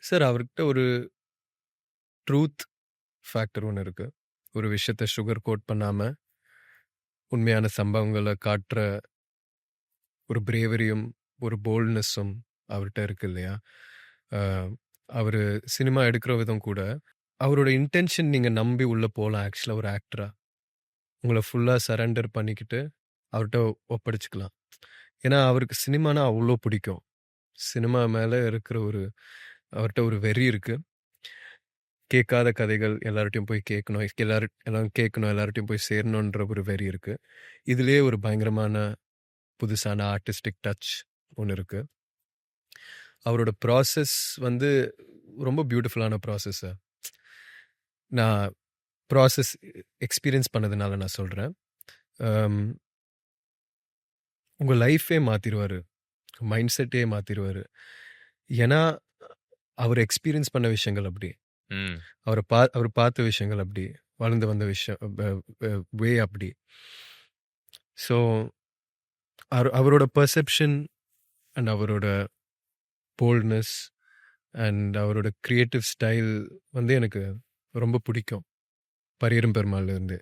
Sir அவர்கிட்ட ஒரு truth factor ஒண்ணு இருக்கு. ஒரு விஷயத்த சுகர் கோட் பண்ணாம, உண்மையான சம்பவங்கள காட்டுற ஒரு பிரேவரியும், ஒரு போல்ட்னஸும் அவர்ட்ட இருக்கு இல்லையா? அ அவரு சினிமா எடுக்கிற விதம் கூட, அவரோட இன்டென்ஷன் நீங்க நம்பி உள்ள போலாம் ஆக்சுவலா ஒரு ஆக்டரா. உங்கள ஃபுல்லா சரண்டர் பண்ணிக்கிட்டு, அவர்ட்ட ஒப்படைச்சுக்கலாம். ஏன்னா, அவருக்கு சினிமானா அவ்ளோ பிடிக்கும். சினிமா மேல இருக்கிற அவர்ட்ட ஒரு வெறி இருக்கு. கேட்காத கதைகள் எல்லார்ட்டயும் போய் கேட்கணும். எல்லாரும் கேட்கணும், எல்லார்ட்டயும் போய் சேரணுன்ற ஒரு வெறி இருக்கு. இதிலேயே ஒரு பயங்கரமான புதுசான ஆர்டிஸ்டிக் டச் ஒண்ணு இருக்கு. அவரோட ப்ராசஸ் வந்து ரொம்ப பியூட்டிஃபுல்லான ப்ராசஸ் சார். நான் ப்ராசஸ் எக்ஸ்பீரியன்ஸ் பண்ணதுனால நான் சொல்றேன். அம் உங்க லைஃபே மாத்திருவாரு. மைண்ட் செட்டே மாத்திருவாரு. ஏன்னா, அவர் எக்ஸ்பீரியன்ஸ் பண்ண விஷயங்கள் அப்படி. ம். அவர் பார்த்த விஷயங்கள் அப்படி. வளர்ந்து வந்த விஷயம் வே அப்படி. ஸோ, அவரோட பெர்செப்ஷன் அண்ட் அவரோட போல்ட்னஸ் அண்ட் அவரோட கிரியேட்டிவ் ஸ்டைல் வந்து எனக்கு ரொம்ப பிடிக்கும். பரியரும் பெருமாள்ல இருந்து.